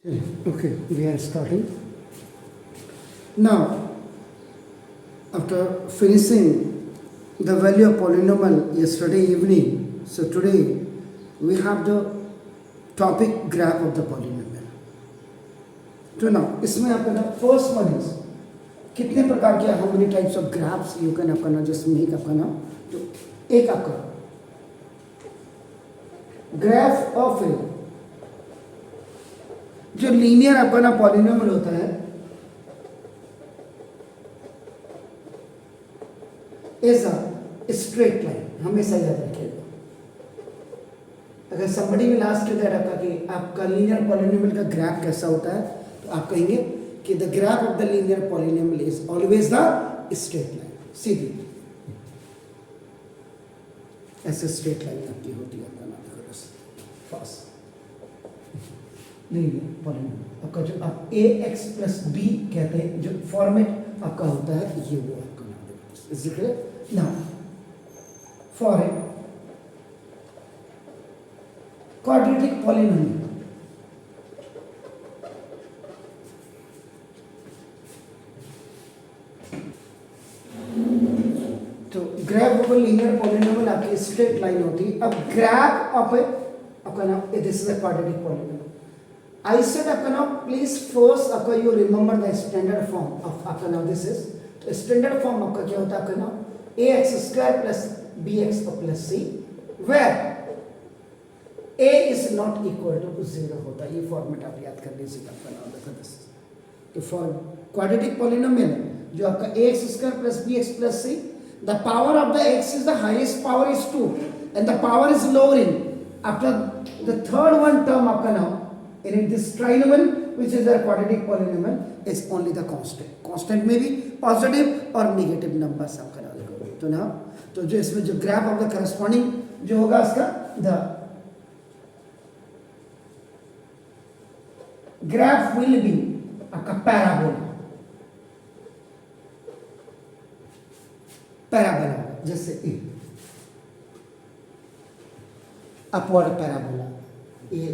Okay, we are starting. Now, after finishing the value of polynomial yesterday evening, so today we have the topic graph of the polynomial. So now, इसमें आपका ना first one is कितने प्रकार के how many types of graphs you can आपका ना just make आपका ना तो एक आपका graph of a जो लीनियर आपका ना पॉलिनोमियल होता है इज अ स्ट्रेट लाइन, हमेशा याद रखिएगा. अगर somebody will ask you that आपका कि आपका लीनियर पॉलिनोमियल का ग्राफ कैसा होता है तो आप कहेंगे कि the graph of the linear polynomial is always the straight line, सीधी ऐसे स्ट्रेट लाइन आपकी होती है. फास्ट लीनियर पॉलिनोमियल आपका जो आप ए एक्स प्लस बी कहते हैं जो फॉर्मेट आपका होता है ये वो आपका नाम देगा. Is it clear? Now for a quadratic polynomial तो graph of a linear polynomial आपकी स्ट्रेट लाइन होती है. अब ग्राफ ऑफ ए आपका नाम this is a quadratic polynomial. I said आपका नाम please first आपका you remember the standard form of आपका नाम this is तो standard form आपका क्या होता है आपका नाम ax square plus bx plus c where a is not equal to 0 होता है. ये फॉर्मेट आप याद कर लीजिए. आपका नाम देखो this तो फॉर क्वाड्रेटिक पॉलिनोमियल जो आपका ax square plus bx plus c the power of the x is the highest power is 2 and the power is lowering after the third one term आपका नाम in this trinomial which is a quadratic polynomial is only the constant may be positive or negative numbers आपका नाम देखो. तो ना तो जो इसमें जो ग्राफ ऑफ द करस्पॉन्डिंग जो होगा इसका द ग्राफ विल बी आपका पैराबोला जैसे अपवर्ड पैराबोला, ये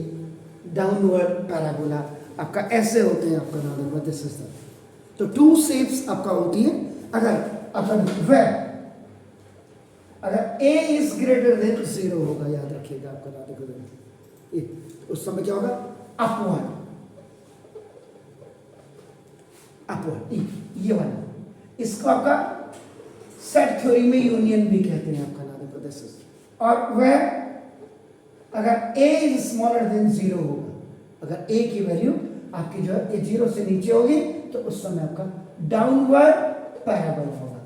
डाउनवर्ड पैराबोला आपका ऐसे होते हैं. आपका नाम देखो दिस इज द तो टू शेप्स आपका होती है. अगर आपका वेयर अगर a इज ग्रेटर देन 0 होगा, याद रखिएगा. आपका नाम देखो उस समय क्या होगा अपवर्ड ये वाला इसको आपका सेट थ्योरी में यूनियन भी कहते हैं. आपका नाम देखो दिस इज और वेयर अगर a इज स्मॉलर देन 0 होगा, अगर a की वैल्यू आपकी जो है 0 से नीचे होगी तो उस समय आपका डाउनवर्ड पैराबोला होगा.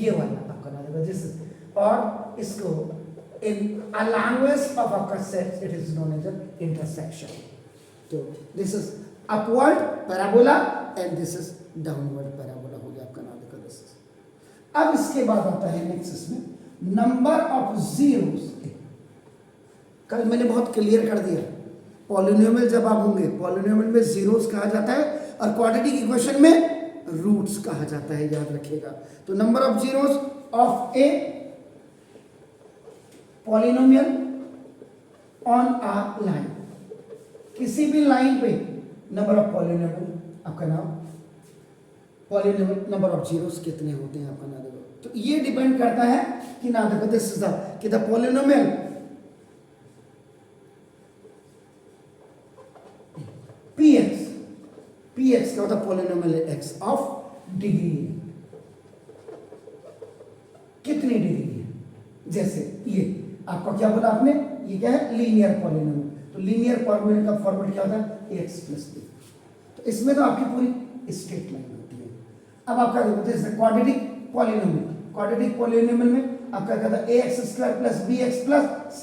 ये वाला आपका नाम होगा जिस और इसको इन अ लैंग्वेज ऑफ आपका set it is known as intersection. तो this is upward parabola and this is downward parabola हो गया. आपका नाम देखो दिस. अब इसके बाद आता है नेक्स्ट इसमें नंबर ऑफ जीरोस. कल मैंने बहुत क्लियर कर दिया पॉलिनोमियल जब आप होंगे पॉलिनोमियल में जीरोस कहा जाता है और क्वाड्रेटिक इक्वेशन में रूट्स कहा जाता है, याद रखिएगा. तो number of zeros of a polynomial on a line, किसी भी लाइन पे नंबर ऑफ पॉलिनोमियल आपका नाम पॉलिनोमियल नंबर ऑफ जीरोस कितने होते हैं आपका नाम देखो. तो ये डिपेंड करता है कि ना देखो दिस इज द कि द पॉलिनोमियल px का होता पॉलिनोमियल x ऑफ डिग्री कितनी डिग्री है. जैसे ये आपका क्या बोला आपने ये क्या है लीनियर पॉलिनोमियल. तो लीनियर पॉलिनोमियल का फॉर्मेट क्या होता है ax प्लस b. तो इसमें तो आपकी पूरी स्ट्रेट लाइन होती है. अब आपका देखो क्वाड्रेटिक पॉलिनोमियल में आपका क्या था ax square plus bx plus c.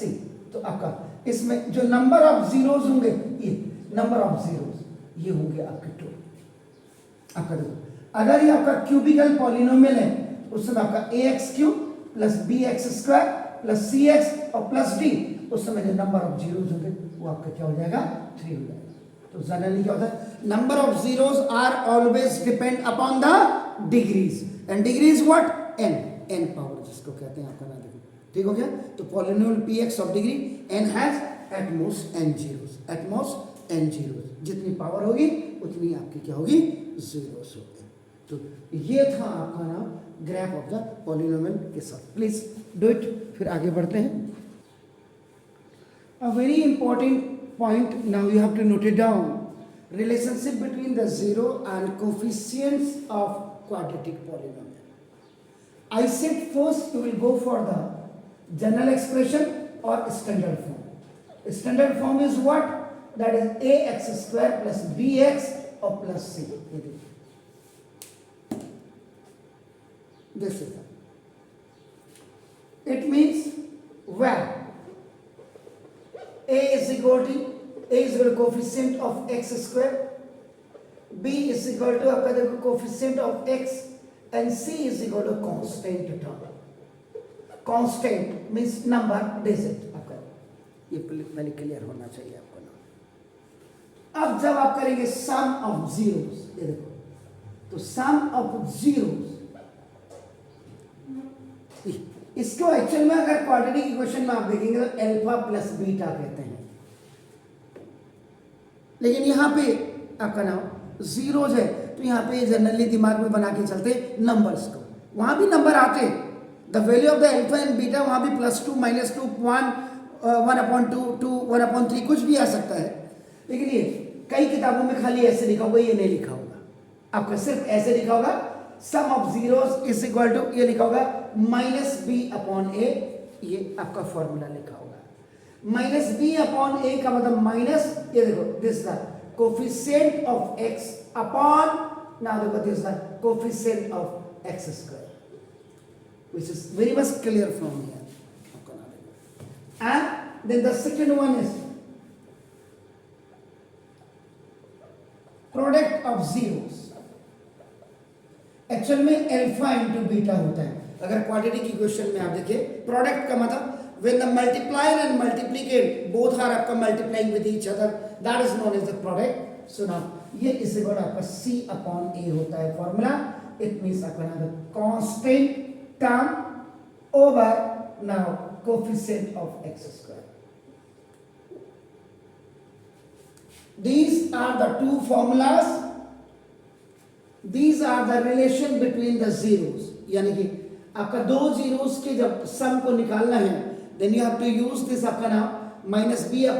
तो आपका इसमें जो नंबर ऑफ जीरोस होंगे ये नंबर ऑफ जीरोस ये होंगे आपके टू. आपका देखो अगर ये आपका क्यूबिकल पॉलिनोमियल है उस समय आपका ax cube plus bx square plus cx और प्लस d उस समय जो नंबर ऑफ जीरोस होंगे वो आपका क्या हो जाएगा 3 हो जाएगा. तो जनरली क्या होता है number of zeros are always depend upon the degrees and degrees what n power जिसको कहते हैं. आपका नाम देखो ठीक हो गया. तो polynomial px of degree n has at most n zeros, at most n zeros, जितनी पावर होगी उतनी आपकी क्या होगी, जीरोस होगी। तो ये था आपका नाम ग्राफ ऑफ द पॉलिनोमियल के साथ। Please do it. फिर आगे बढ़ते हैं। A very important point, now you have to note it down, relationship between the zero and coefficients of quadratic polynomial. I said first you will go for the general expression or standard form. Standard form is what? That is ax square plus bx or plus c. This is it. It means where a is equal to coefficient of x square, b is equal to आपका देखो coefficient of x and c is equal to constant term. Constant means number digit आपका, ये पहले clear होना चाहिए आपको ना। अब जब आप करेंगे सम ऑफ जीरोस, ये देखो, तो सम ऑफ जीरोस, इसको एक्चुअल में अगर क्वाड्रेटिक इक्वेशन में आप देखेंगे तो अल्फा प्लस बीटा कहते हैं, लेकिन यहाँ पे आपका नाम जीरोज है, तो यहाँ पे जनरली दिमाग में बना के चलते नंबर्स को, वहां भी नंबर आते, the value of the alpha and beta वहां भी +2 -2 1 1/2 2 1/3 कुछ भी आ सकता है, लेकिन ये कई किताबों में खाली ऐसे लिखा होगा, ये नहीं लिखा होगा, आपका सिर्फ ऐसे लिखा होगा sum of zeros is equal to, ये लिखा होगा -b/a, ये आपका फॉर्मूला लिखा होगा। -b/a का मतलब माइनस, ये देखो this the coefficient of x upon, now देखो this the coefficient of x square, which is very much clear from here, आपको ना देखो। And then the second one is product of zeros. Actual में alpha into beta होता है, अगर quadratic equation में आप देखिए, प्रोडक्ट का मतलब when the multiplier and multiplicand both are आपका multiplying with each other, that is known as the product. So now ये इसे बड़ा आपका c/a होता है फॉर्मूला, it means आपका ना constant term over now coefficient of x square. These are the two formulas, these are the relation between the zeros, यानी कि आपका दो जीरोस के जब सम को निकालना है, then you have to use this आपका नाम -b/a,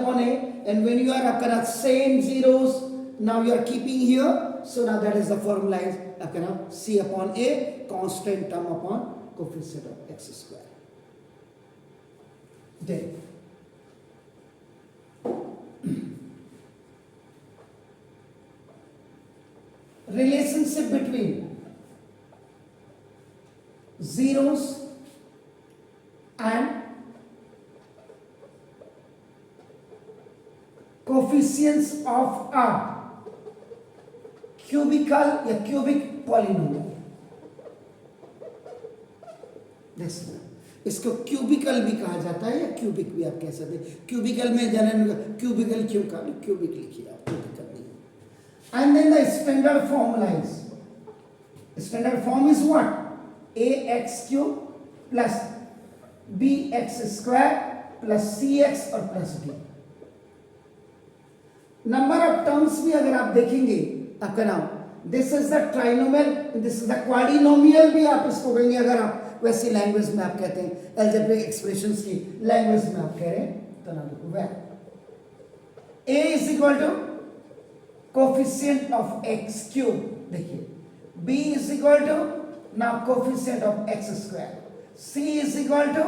and when you are आपका नाम same zeros, now you are keeping here, so now that is the formula is आपका नाम c/a constant term upon coefficient of x square. Then relationship between zeros and coefficients of a cubical या cubic polynomial। इसको cubicle भी कहा जाता है या cubic भी आप कह सकते हैं। क्यूबिकल में जनरल क्यूबिकल क्यों कहा, क्यूबिक लिखिए आप, कोई दिक्कत नहीं। And then the standard formula is, standard form is what, ax³ plus bx² plus cx और plus d। Number of terms भी अगर आप देखेंगे आपका नाम, this is the trinomial, this is the quadrinomial भी आप इसको कहेंगे, अगर आप वैसी लैंग्वेज में आप कहते हैं, अलजेब्रिक एक्सप्रेशंस की लैंग्वेज में आप कह रहे हैं, तो ना देखो वह a is equal to coefficient of x³, देखिए b is equal to now coefficient of x², c is equal to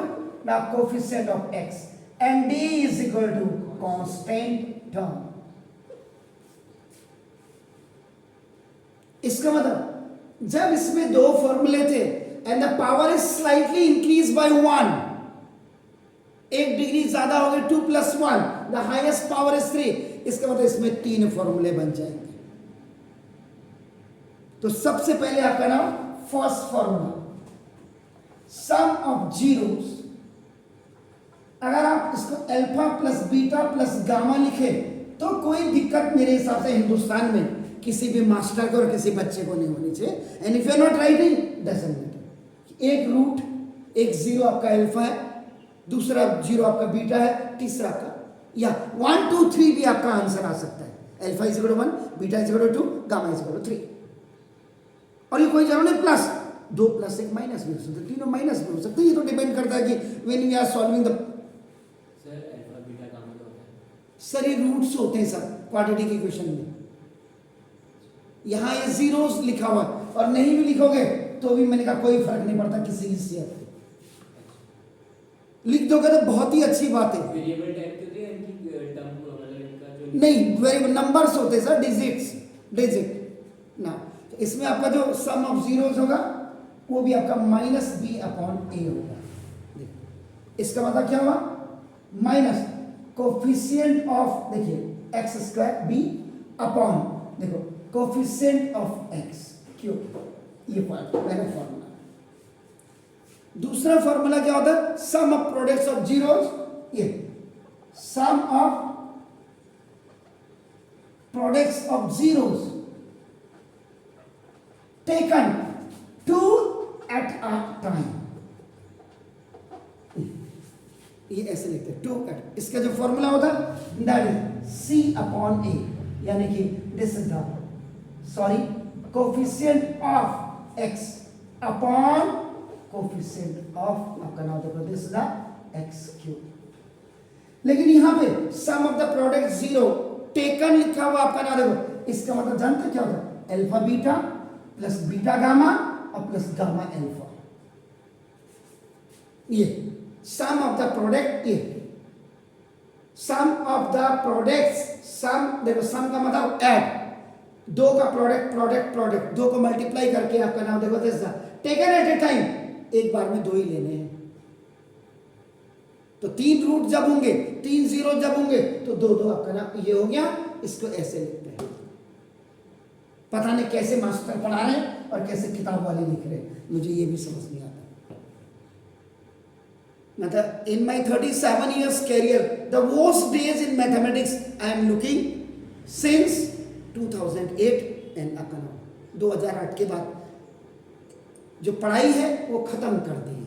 now coefficient of x, and d is equal to constant term। इसका मतलब जब इसमें दो फॉर्मूले थे and the power is slightly increased by 1, 1 degree ज्यादा हो गए, 2 + 1, the highest power is 3, इसका मतलब इसमें 3 फॉर्मूले बन जाएंगे। तो सबसे पहले आपका नाम first formula, sum of zeros, अगर आप इसको alpha plus beta plus gamma लिखे तो कोई दिक्कत मेरे हिसाब से हिंदुस्तान में किसी भी मास्टर को और किसी बच्चे को नहीं होनी चाहिए। And if you are not writing doesn't matter, एक रूट, एक जीरो आपका अल्फा है, दूसरा जीरो आपका बीटा है, तीसरा आपका, या 1 2 3 भी आपका आंसर आ सकता है। Alpha is equal to 1, beta is equal to 2, gamma is equal to 3। और ये कोई जरूरी नहीं प्लस, 2 प्लस 1 माइनस भी हो सकता है, तीनों माइनस भी हो सकते हैं। ये तो डिपेंड करता है कि when we are solving the sir alpha beta gamma का होता है। सर ये रूट्स होते हैं सब क्वाड्रेटिक इक्वेशन में। यहाँ ये जीरोस लिखा हुआ है और नहीं भी लिखोगे तो भी मैंने कहा कोई फर्क नहीं पड़ता किसी हिस्से लिख दोगे तो बहुत ही अच्छी बात है। वेरिएबल टाइप के होते हैं इनकी टर्म मतलब इनका जो नहीं वेरिएबल नंबर्स होते हैं सर, डिजिट्स, डिजिट ना। तो इसमें आपका जो सम ऑफ जीरोस होगा वो भी आपका माइनस बी अपॉन ए होगा। देखो इसका मतलब क्या हुआ, माइनस कोफिशिएंट ऑफ, देखिए एक्स स्क्वायर बी अपॉन, देखो कोफिशिएंट ऑफ एक्स क्यों, ये पहला फॉर्मूला। दूसरा फॉर्मूला क्या होता है, sum of products of zeros, ये sum of products of zeros taken two at a time, ये ऐसे लिखते हैं टू एट। इसका जो फॉर्मूला होता है that is c upon a, यानी कि this is the coefficient of x upon coefficient of आपका नाम देखो this is the x cube. लेकिन यहां पे sum of the product zero taken लिखा हुआ आपका नाम देखो, इसका मतलब जानते क्या होता है, alpha beta plus beta gamma और प्लस गामा अल्फा। ये सम ऑफ द प्रोडक्ट, ये सम ऑफ द प्रोडक्ट्स, सम देखो सम का मतलब ऐड, दो का प्रोडक्ट प्रोडक्ट प्रोडक्ट, दो को मल्टीप्लाई करके आपका नाम देखो this taken at a time, एक बार में दो ही लेने हैं। तो तीन रूट जब होंगे, तीन जीरो जब होंगे तो दो दो आपका नाम ये हो गया। इसको ऐसे लिखते हैं, पता नहीं कैसे मास्टर पढ़ा रहे हैं और कैसे किताब वाले लिख रहे हैं, मुझे ये भी समझ नहीं आता। मतलब in my 37 years career, the worst days in mathematics I am looking since 2008 and economics 2008 के बाद जो पढ़ाई है वो खत्म कर दी है।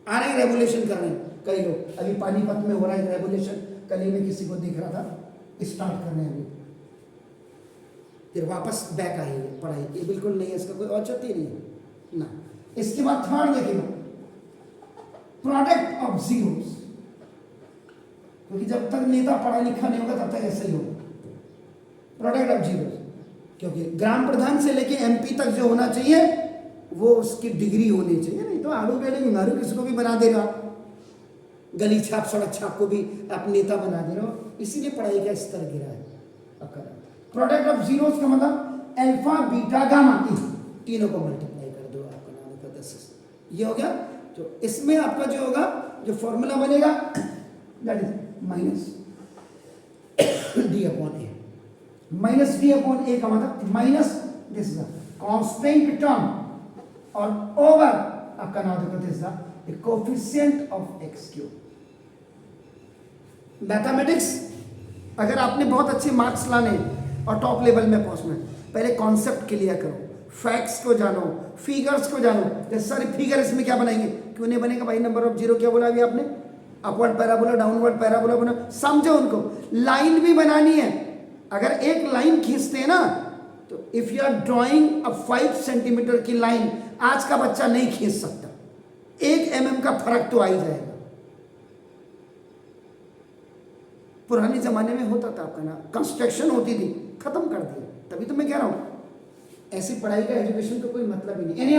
आ रहे रेवोल्यूशन कर रहे हैं कई लोग, अभी पानीपत में हो रहा है रेवोल्यूशन, कल ही मैं किसी को देख रहा था, स्टार्ट कर रहे हैं अभी, फिर वापस बैक आई है पढ़ाई, ये बिल्कुल नहीं है, इसका कोई औचित्य नहीं है ना। इसके बाद थर्ड देखिएगा प्रोडक्ट ऑफ जीरोस, क्योंकि जब तक नेता पढ़ा लिखा नहीं होगा तब तक ऐसा ही होगा। प्रोडक्ट ऑफ जीरोस, क्योंकि ग्राम प्रधान से लेके एमपी तक जो होना चाहिए वो उसकी डिग्री होनी चाहिए, नहीं तो आड़ू बेड़े भिंगारू किसको भी बना देगा, गली छाप सड़क छाप को भी आप नेता बना दे रहे हो, इसीलिए पढ़ाई का स्तर गिरा है। प्रोडक्ट ऑफ जीरोस का मतलब अल्फा बीटा गामा, तीनों को मल्टीप्लाई कर दो, आपका नाम होगा 10, ये हो गया। तो इसमें आपका जो होगा जो फॉर्मूला बनेगा that is minus d upon a, minus d upon a का मतलब minus this is constant term और ओवर आपका नाम देखो this is coefficient of x cube. Mathematics अगर आपने बहुत अच्छे मार्क्स लाने और टॉप लेवल में पहुंचना है, पहले कॉन्सेप्ट क्लियर करो, फैक्ट्स को जानो, फिगर्स को जानो। जैसे सारे फिगर इसमें क्या बनाएंगे, क्यों नहीं बनेगा भाई, नंबर ऑफ जीरो क्या बोला अभी आपने, अपवर्ड पैराबोला डाउनवर्ड पैराबोला बना, समझो उनको। लाइन भी बनानी है, अगर एक लाइन खींचते हैं ना तो if you are drawing a 5 centimetre की लाइन, आज का बच्चा नहीं खींच सकता, 1 mm का फर्क तो आ ही जाएगा। पुराने जमाने में होता था आपका ना, कंस्ट्रक्शन होती थी, खत्म कर दिया। तभी तो मैं कह रहा हूं ऐसी पढ़ाई का एजुकेशन का कोई मतलब ही नहीं। Any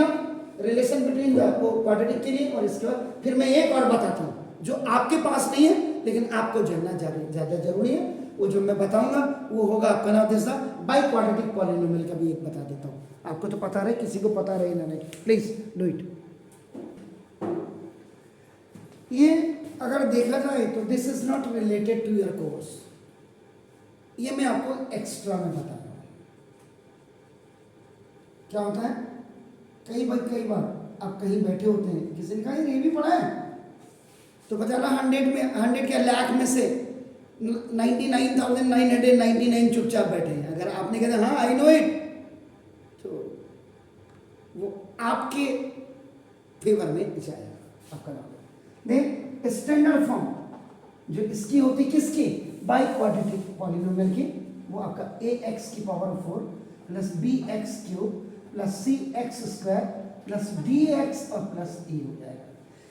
relation between the quadratic के लिए और इसके बाद फिर मैं एक और बताता हूं जो आपके पास नहीं है लेकिन आपको जानना ज्यादा जरूरी है। वो जो मैं बताऊंगा वो होगा आपका नाम दिस बाई क्वाड्रेटिक पॉलिनोमियल का भी एक बता देता हूँ, आपको तो पता रहे, किसी को पता रहे ना नहीं, प्लीज डू इट। ये अगर देखा जाए तो this is not related to your course, ये मैं आपको एक्स्ट्रा में बता रहा हूं। क्या होता है, कई बार आप कहीं बैठे होते हैं, किसी ने कहा ये भी पढ़ा है, तो पता चला 100 के लाख में से 99,999 चुपचाप बैठे हैं। अगर आपने कहा हाँ आई नो इट, तो वो आपके फेवर में जाएगा। आपका नाम देख स्टैंडर्ड फॉर्म जो इसकी होती किसकी, बाई क्वाड्रेटिक पॉलिनोमियल की, वो आपका ax की power 4 plus bx cube plus cx square plus dx और प्लस e हो जाएगा,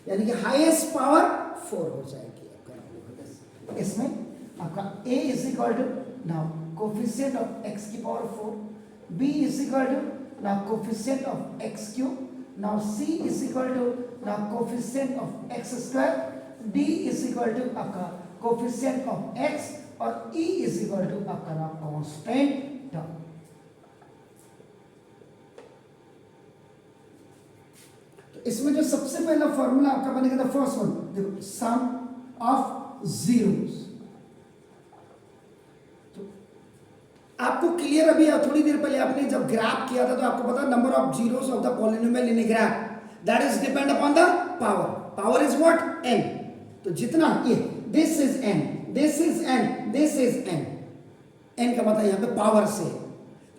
यानी कि हाईएस्ट पावर 4 हो जाएगी आपका। इसमें आपका a is equal to now coefficient of x की power 4, b is equal to now coefficient of x cube, now c is equal to now coefficient of x square, d is equal to आपका coefficient of x और e is equal to आपका now constant term. तो इसमें जो सबसे पहला formula आपका बनेगा, द फर्स्ट वन देखो, सम ऑफ जीरोस। आपको क्लियर अभी थोड़ी देर पहले आपने जब ग्राफ किया था तो आपको पता number of zeros of the polynomial in a graph that is depend upon the power, power is what n। तो जितना ये this is n, this is n, this is n, n का मतलब यहां पे पावर से,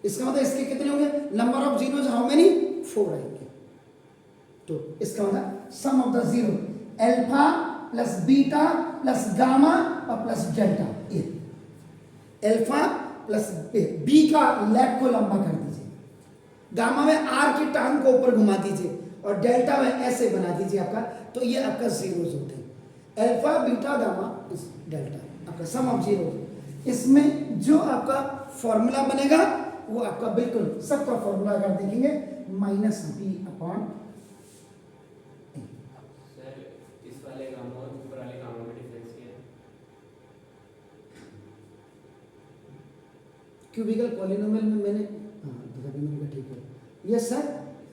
इसका मतलब इसके कितने होंगे, number of zeros how many, 4 आएंगे। तो इसका मतलब sum of the zero alpha plus beta plus gamma और प्लस डेल्टा, ये अल्फा प्लस बी का लेग को लंबा कर दीजिए, गामा में आर की टांग को ऊपर घुमा दीजिए और डेल्टा में ऐसे बना दीजिए आपका, तो ये आपका जीरोस होते हैं, अल्फा बीटा गामा इस डेल्टा आपका सम ऑफ जीरो। इसमें जो आपका फॉर्मूला बनेगा वो आपका बिल्कुल सबका फॉर्मूला अगर देखेंगे माइनस बी अपॉन, सर इस वाले गामा और ऊपर वाले गामा में डिफरेंस क्या है? क्यूबिकल पॉलिनोमियल में मैंने ठीक है, यस सर,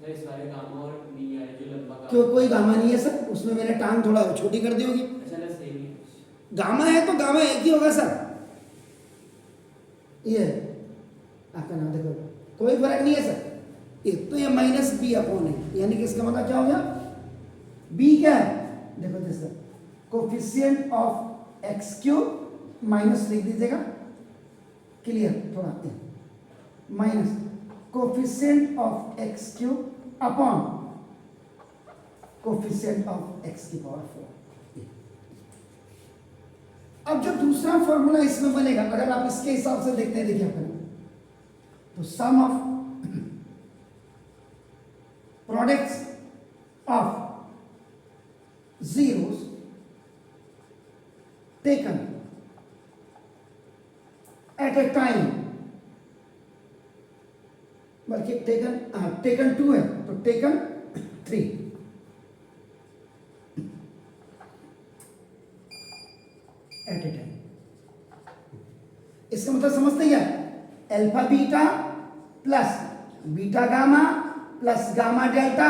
सर इस वाले गामा और बी है जो लंबा गामा, क्यों कोई गामा नहीं है सर, उसमें मैंने टांग थोड़ा छोटी कर दी होगी, अच्छा ना सेम ही गामा है तो गामा एक ही होगा सर, ये आपका नाम देखो कोई फर्क नहीं है सर, ये तो ये माइनस बी अपॉन है, यानी कि इसका मतलब क्या हो गया, बी क्या है देखो this coefficient of x cube minus लिख दीजिएगा, क्लियर थोड़ा, minus coefficient of x cube upon coefficient of x की पावर 4। अब जो दूसरा फॉर्मूला इसमें बनेगा, अगर आप इसके हिसाब से देखते हैं, देखिए अपने तो sum of products of zeros taken at a time, बल्कि टेकन 2 है तो टेकन 3, एट ए टाइम, इसका मतलब समझते क्या, alpha beta plus beta gamma plus gamma delta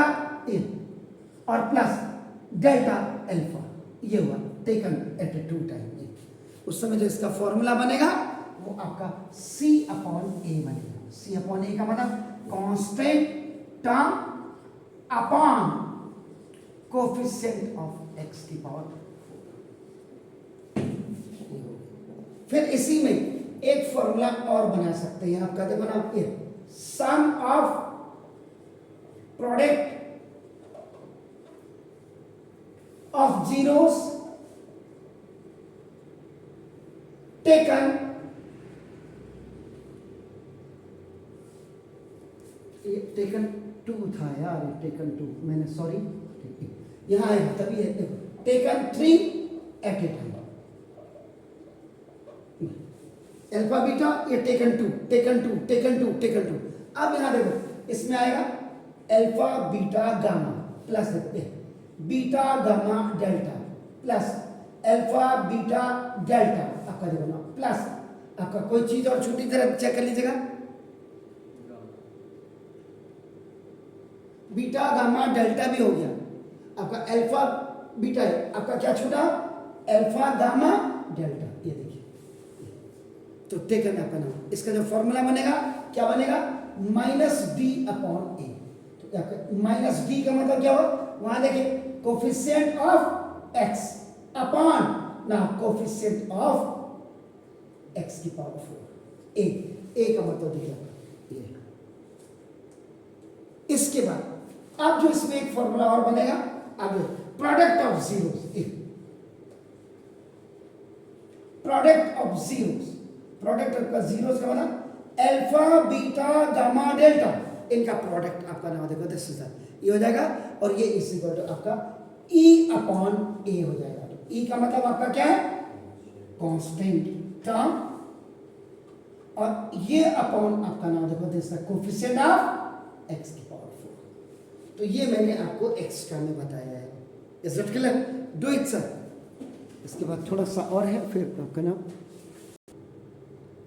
ए और प्लस डेल्टा अल्फा, ये हुआ टेकन एट ए 2 टाइम। उस समय जो इसका फॉर्मूला बनेगा वो आपका C अपॉन ए बनेगा, C अपॉन ए का मतलब constant term upon coefficient of x की पावर 4। फिर इसी में एक फॉर्मूला और बना सकते हैं, आप कहते बना ये sum of product of zeros taken, ये टेकन 2 था यार, ये टेकन 2 मैंने सॉरी यहाँ आएगा तभी है, देखो taken 3 at a time, alpha beta ये टेकन 2 टेकन 2 टेकन 2 टेकन 2। अब यहाँ देखो इसमें आएगा alpha beta gamma plus beta gamma delta plus alpha beta delta, आपका देखो ना प्लस आपका कोई चीज और छोटी तरह चेक कर लीजिएगा, बीटा गामा डेल्टा भी हो गया आपका, अल्फा बीटा है आपका क्या छूटा, अल्फा गामा डेल्टा, ये देखिए तो टेकन आपका नाम, इसका जो फॉर्मूला बनेगा क्या बनेगा, माइनस डी अपॉन ए। तो आपका माइनस डी का मतलब क्या हो, वहां देखिए कोफिशिएंट ऑफ x अपॉन ना कोफिशिएंट ऑफ x की पावर 4, ए का मतलब देखिए ये। इसके बाद अब जो इसमें एक फॉर्मूला और बनेगा, अब product of zeros, product of zeros, product आपका जीरोस का मतलब अल्फा बीटा गामा डेल्टा, इनका प्रोडक्ट आपका नाम देखो दिस इज ये हो जाएगा, और ये इज इक्वल टू आपका E अपॉन ए हो जाएगा। तो E का मतलब आपका क्या है, कांस्टेंट टर्म, और ये अपॉन आपका नाम देखो this is coefficient of x की पावर 4। तो ये मैंने आपको एक्स्ट्रा में बताया है। Is it clear? Do it sir. इसके बाद थोड़ा सा और है, फिर आपका नाम